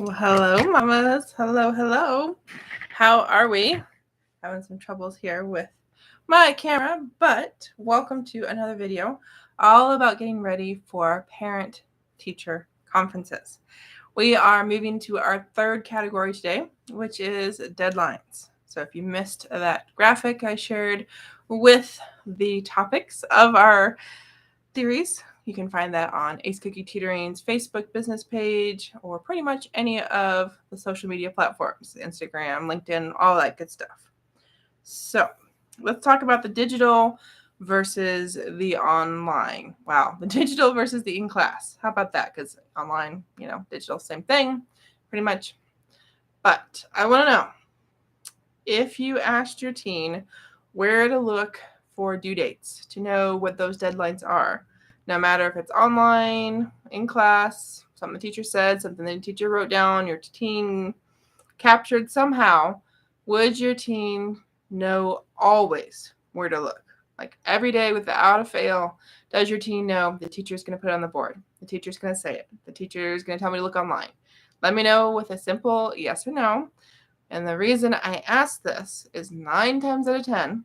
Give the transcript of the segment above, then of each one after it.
Well, hello, mamas. Hello, hello. How are we? Having some troubles here with my camera, but welcome to another video all about getting ready for parent-teacher conferences. We are moving to our third category today, which is deadlines. So if you missed that graphic I shared with the topics of our theories, you can find that on Ace Cookie Tutoring's Facebook business page or pretty much any of the social media platforms, Instagram, LinkedIn, all that good stuff. So let's talk about the digital versus the online. Wow, the digital versus the in-class. How about that? Because online, digital, same thing, pretty much. But I want to know, if you asked your teen where to look for due dates to know what those deadlines are, no matter if it's online, in class, something the teacher said, something the teacher wrote down, your teen captured somehow, would your teen know always where to look? Like every day without a fail, does your teen know the teacher's going to put it on the board? The teacher's going to say it. The teacher is going to tell me to look online. Let me know with a simple yes or no. And the reason I ask this is 9 times out of 10,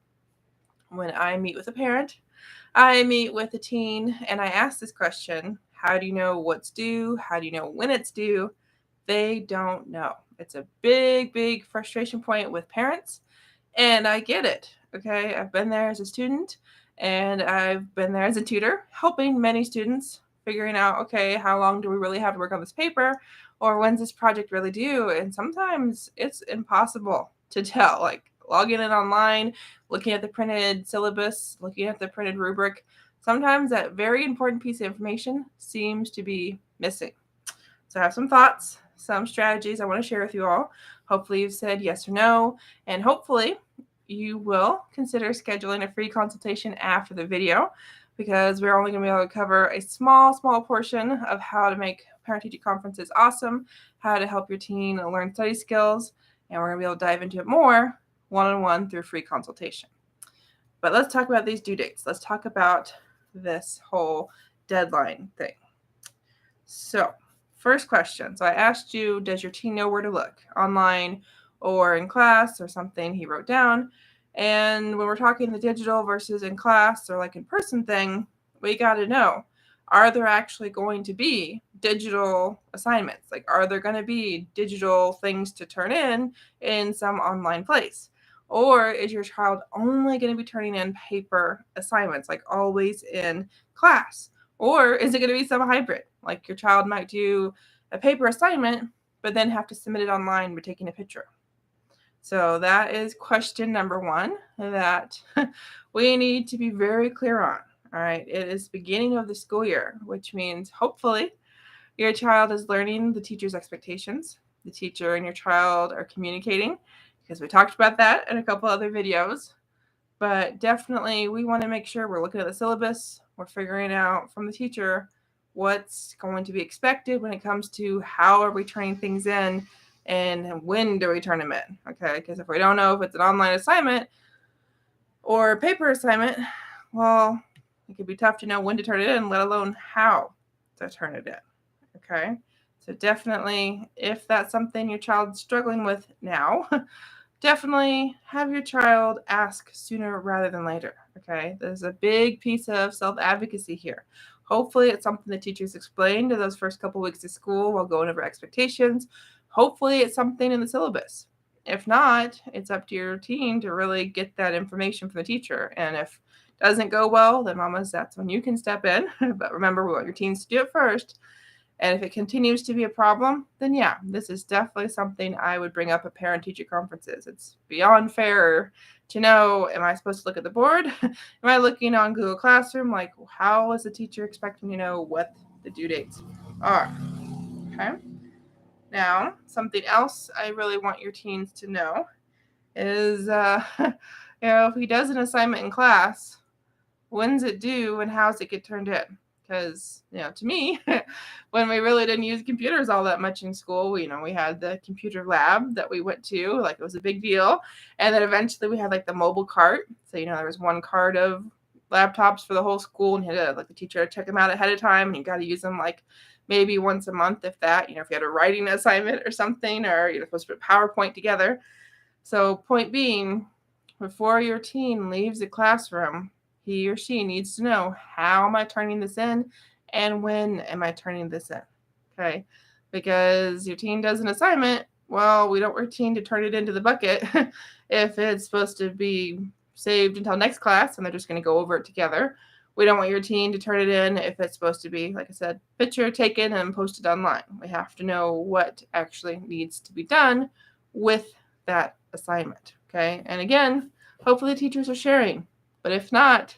when I meet with a parent, I meet with a teen, and I ask this question, how do you know what's due? How do you know when it's due? They don't know. It's a big, big frustration point with parents, and I get it, okay? I've been there as a student, and I've been there as a tutor, helping many students figuring out, okay, how long do we really have to work on this paper, or when's this project really due? And sometimes it's impossible to tell, like logging in online, looking at the printed syllabus, looking at the printed rubric. Sometimes that very important piece of information seems to be missing. So I have some thoughts, some strategies I want to share with you all. Hopefully you've said yes or no, and hopefully you will consider scheduling a free consultation after the video, because we're only going to be able to cover a small portion of how to make parent-teacher conferences awesome, how to help your teen learn study skills, and we're going to be able to dive into it more one-on-one through free consultation. But let's talk about these due dates. Let's talk about this whole deadline thing. So, first question. So I asked you, does your teen know where to look? Online or in class or something he wrote down? And when we're talking the digital versus in class or like in person thing, we got to know, are there actually going to be digital assignments? Like, are there going to be digital things to turn in some online place? Or is your child only going to be turning in paper assignments, like always in class? Or is it going to be some hybrid? Like your child might do a paper assignment, but then have to submit it online by taking a picture. So that is question number 1 that we need to be very clear on. All right, it is beginning of the school year, which means hopefully your child is learning the teacher's expectations. The teacher and your child are communicating, because we talked about that in a couple other videos. But definitely we want to make sure we're looking at the syllabus, we're figuring out from the teacher what's going to be expected when it comes to how are we turning things in and when do we turn them in, okay? Because if we don't know if it's an online assignment or a paper assignment, well, it could be tough to know when to turn it in, let alone how to turn it in, okay? So definitely, if that's something your child's struggling with now, definitely have your child ask sooner rather than later, okay? There's a big piece of self-advocacy here. Hopefully it's something the teachers explained to those first couple weeks of school while going over expectations. Hopefully it's something in the syllabus. If not, it's up to your teen to really get that information from the teacher. And if it doesn't go well, then mamas, that's when you can step in. But remember, we want your teens to do it first. And if it continues to be a problem, then yeah, this is definitely something I would bring up at parent-teacher conferences. It's beyond fair to know, am I supposed to look at the board? Am I looking on Google Classroom? Like, how is the teacher expecting to know what the due dates are? Okay. Now, something else I really want your teens to know is, if he does an assignment in class, when's it due and how's it get turned in? Because, to me, when we really didn't use computers all that much in school, we had the computer lab that we went to, like it was a big deal. And then eventually we had like the mobile cart. So, there was one cart of laptops for the whole school, and you had to, like, the teacher had to check them out ahead of time, and you got to use them like maybe once a month, if that, if you had a writing assignment or something, or you're supposed to put PowerPoint together. So point being, before your teen leaves the classroom, he or she needs to know, how am I turning this in and when am I turning this in? Okay. Because your teen does an assignment, well, we don't want your teen to turn it into the bucket if it's supposed to be saved until next class and they're just going to go over it together. We don't want your teen to turn it in if it's supposed to be, like I said, picture taken and posted online. We have to know what actually needs to be done with that assignment. Okay. And again, hopefully teachers are sharing, but if not,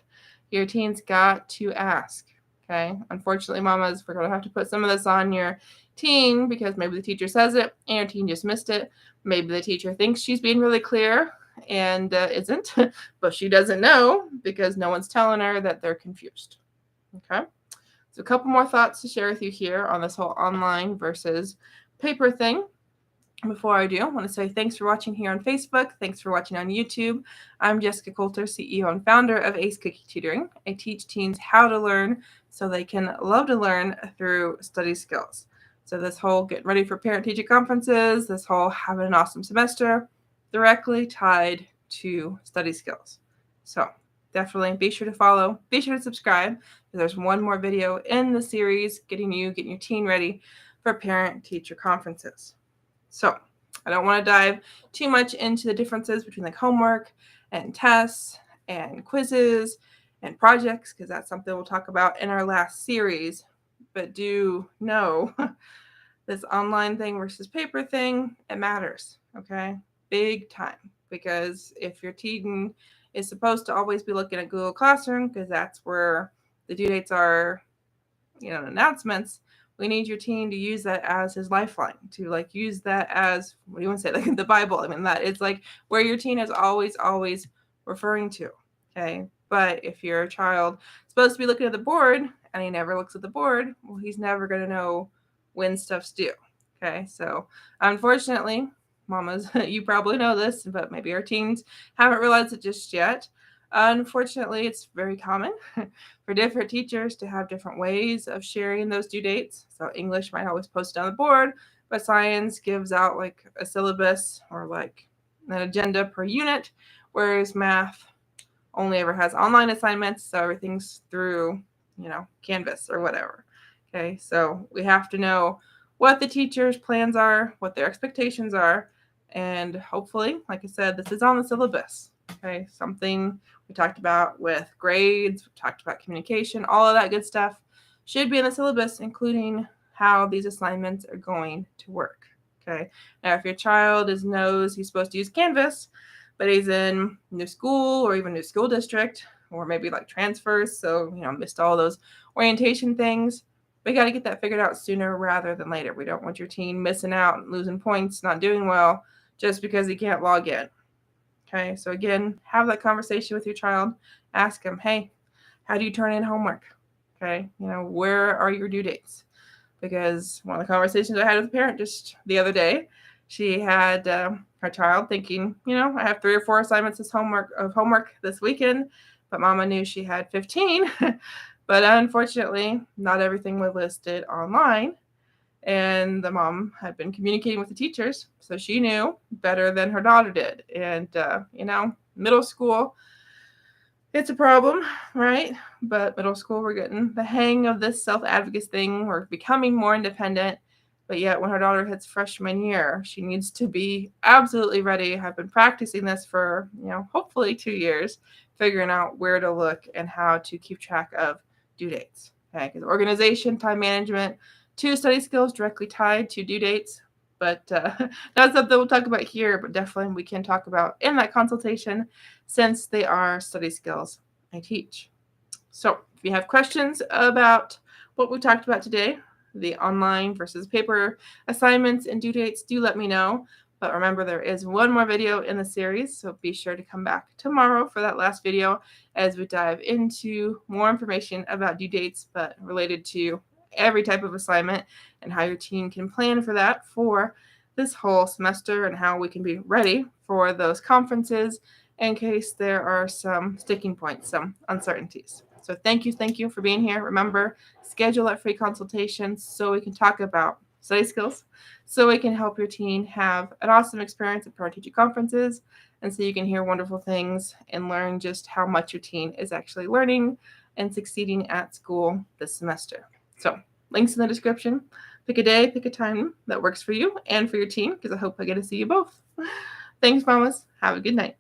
your teen's got to ask. Okay. Unfortunately, mamas, we're going to have to put some of this on your teen because maybe the teacher says it and your teen just missed it. Maybe the teacher thinks she's being really clear and isn't, but she doesn't know because no one's telling her that they're confused. Okay. So a couple more thoughts to share with you here on this whole online versus paper thing. Before I do, I want to say thanks for watching here on Facebook. Thanks for watching on YouTube. I'm Jessyka Coulter, CEO and founder of Ace Cookie Tutoring. I teach teens how to learn so they can love to learn through study skills. So this whole getting ready for parent-teacher conferences, this whole having an awesome semester, directly tied to study skills. So definitely be sure to follow, be sure to subscribe. There's one more video in the series getting your teen ready for parent-teacher conferences. So I don't want to dive too much into the differences between like homework and tests and quizzes and projects, because that's something we'll talk about in our last series. But do know this online thing versus paper thing, it matters, okay? Big time. Because if your teen is supposed to always be looking at Google Classroom, because that's where the due dates are, announcements, we need your teen to use that as his lifeline, to like use that as, what do you want to say, like the Bible. I mean, that it's like where your teen is always referring to. Okay. But if your child is supposed to be looking at the board and he never looks at the board, well, he's never going to know when stuff's due. Okay. So unfortunately, mamas, you probably know this, but maybe our teens haven't realized it just yet. Unfortunately, it's very common for different teachers to have different ways of sharing those due dates. So English might always post it on the board, but science gives out like a syllabus or like an agenda per unit, whereas math only ever has online assignments. So everything's through, Canvas or whatever. Okay, so we have to know what the teacher's plans are, what their expectations are, and hopefully, like I said, this is on the syllabus. Okay, something we talked about with grades, we talked about communication, all of that good stuff should be in the syllabus, including how these assignments are going to work. Okay, now if your child knows he's supposed to use Canvas, but he's in new school or even new school district, or maybe like transfers, so missed all those orientation things, we got to get that figured out sooner rather than later. We don't want your teen missing out and losing points, not doing well, just because he can't log in. Okay, so again, have that conversation with your child. Ask him, hey, how do you turn in homework? Okay, where are your due dates? Because one of the conversations I had with a parent just the other day, she had her child thinking, I have 3 or 4 assignments of homework this weekend, but mama knew she had 15. But unfortunately, not everything was listed online. And the mom had been communicating with the teachers, so she knew better than her daughter did. And, middle school, it's a problem, right? But middle school, we're getting the hang of this self-advocacy thing. We're becoming more independent. But yet when her daughter hits freshman year, she needs to be absolutely ready. I've been practicing this for, hopefully 2 years, figuring out where to look and how to keep track of due dates. Okay, because organization, time management, 2 study skills directly tied to due dates, but that's something we'll talk about here, but definitely we can talk about in that consultation since they are study skills I teach. So if you have questions about what we talked about today, the online versus paper assignments and due dates, do let me know. But remember, there is one more video in the series, so be sure to come back tomorrow for that last video as we dive into more information about due dates, but related to every type of assignment and how your teen can plan for that for this whole semester and how we can be ready for those conferences in case there are some sticking points, some uncertainties. So thank you for being here. Remember, schedule that free consultation so we can talk about study skills, so we can help your teen have an awesome experience at parent-teacher conferences, and so you can hear wonderful things and learn just how much your teen is actually learning and succeeding at school this semester. So links in the description. Pick a day, pick a time that works for you and for your teen, because I hope I get to see you both. Thanks, mamas. Have a good night.